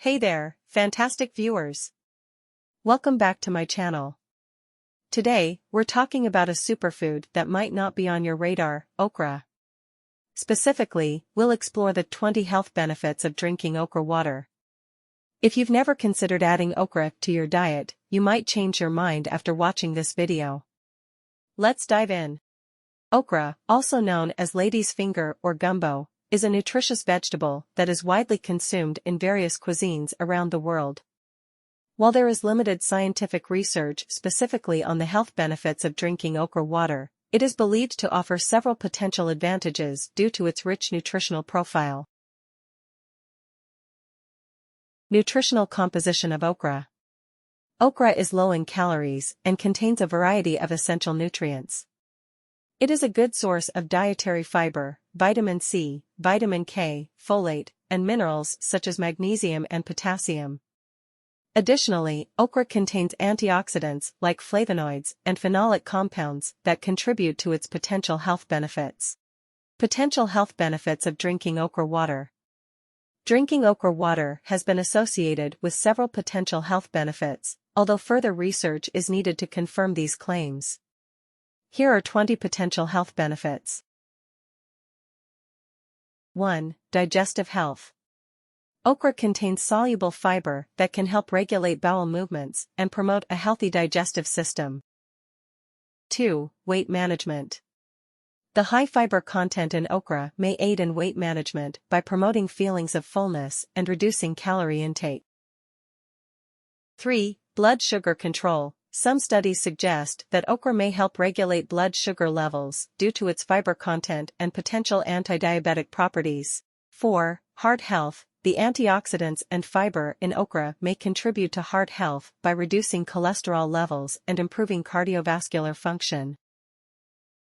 Hey there, fantastic viewers! Welcome back to my channel. Today, we're talking about a superfood that might not be on your radar, okra. Specifically, we'll explore the 20 health benefits of drinking okra water. If you've never considered adding okra to your diet, you might change your mind after watching this video. Let's dive in. Okra, also known as lady's finger or gumbo, is a nutritious vegetable that is widely consumed in various cuisines around the world. While there is limited scientific research specifically on the health benefits of drinking okra water, it is believed to offer several potential advantages due to its rich nutritional profile. Nutritional composition of okra. Okra is low in calories and contains a variety of essential nutrients. It is a good source of dietary fiber, vitamin C, vitamin K, folate, and minerals such as magnesium and potassium. Additionally, okra contains antioxidants like flavonoids and phenolic compounds that contribute to its potential health benefits. Potential health benefits of drinking okra water. Drinking okra water has been associated with several potential health benefits, although further research is needed to confirm these claims. Here are 20 potential health benefits. 1. Digestive health. Okra contains soluble fiber that can help regulate bowel movements and promote a healthy digestive system. 2. Weight management. The high fiber content in okra may aid in weight management by promoting feelings of fullness and reducing calorie intake. 3. Blood sugar control. Some studies suggest that okra may help regulate blood sugar levels due to its fiber content and potential anti-diabetic properties. 4. Heart health. The antioxidants and fiber in okra may contribute to heart health by reducing cholesterol levels and improving cardiovascular function.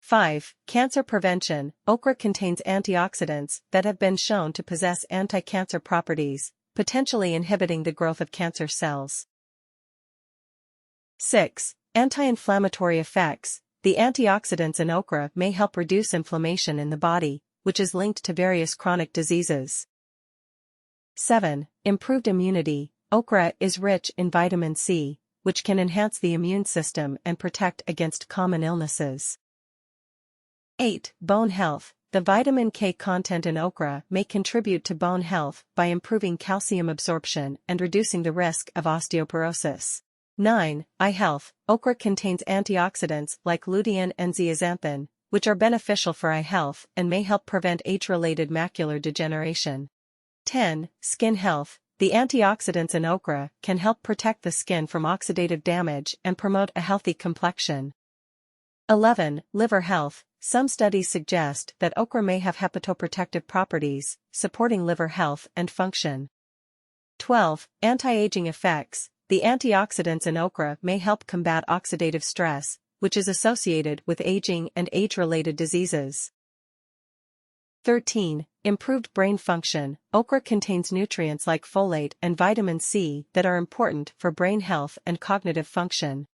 5. Cancer prevention. Okra contains antioxidants that have been shown to possess anti-cancer properties, potentially inhibiting the growth of cancer cells. 6. Anti-inflammatory effects. The antioxidants in okra may help reduce inflammation in the body, which is linked to various chronic diseases. 7. Improved immunity. Okra is rich in vitamin C, which can enhance the immune system and protect against common illnesses. 8. Bone health. The vitamin K content in okra may contribute to bone health by improving calcium absorption and reducing the risk of osteoporosis. 9. Eye health. Okra contains antioxidants like lutein and zeaxanthin, which are beneficial for eye health and may help prevent age-related macular degeneration. 10. Skin health. The antioxidants in okra can help protect the skin from oxidative damage and promote a healthy complexion. 11. Liver health. Some studies suggest that okra may have hepatoprotective properties, supporting liver health and function. 12. Anti-aging effects. The antioxidants in okra may help combat oxidative stress, which is associated with aging and age-related diseases. 13. Improved brain function. Okra contains nutrients like folate and vitamin C that are important for brain health and cognitive function.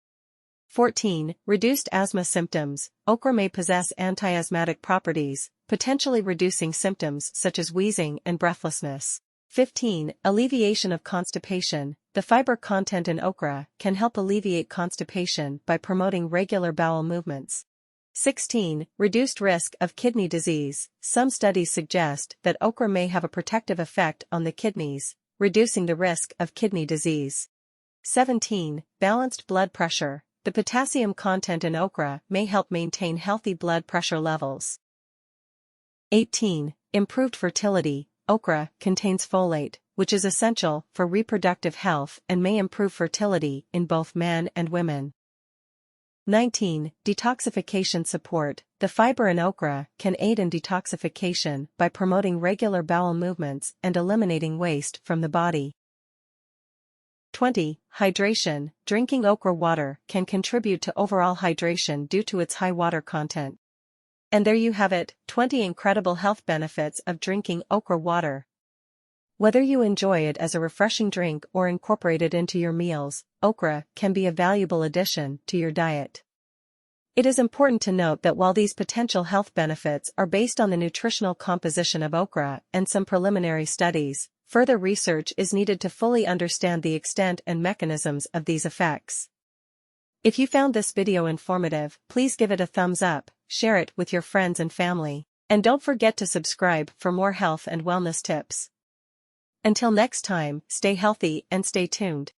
14. Reduced asthma symptoms. Okra may possess anti-asthmatic properties, potentially reducing symptoms such as wheezing and breathlessness. 15. Alleviation of constipation. The fiber content in okra can help alleviate constipation by promoting regular bowel movements. 16. Reduced risk of kidney disease. Some studies suggest that okra may have a protective effect on the kidneys, reducing the risk of kidney disease. 17. Balanced blood pressure. The potassium content in okra may help maintain healthy blood pressure levels. 18. Improved fertility. Okra contains folate, which is essential for reproductive health and may improve fertility in both men and women. 19. Detoxification support. The fiber in okra can aid in detoxification by promoting regular bowel movements and eliminating waste from the body. 20. Hydration. Drinking okra water can contribute to overall hydration due to its high water content. And there you have it, 20 incredible health benefits of drinking okra water. Whether you enjoy it as a refreshing drink or incorporate it into your meals, okra can be a valuable addition to your diet. It is important to note that while these potential health benefits are based on the nutritional composition of okra and some preliminary studies, further research is needed to fully understand the extent and mechanisms of these effects. If you found this video informative, please give it a thumbs up, share it with your friends and family, and don't forget to subscribe for more health and wellness tips. Until next time, stay healthy and stay tuned.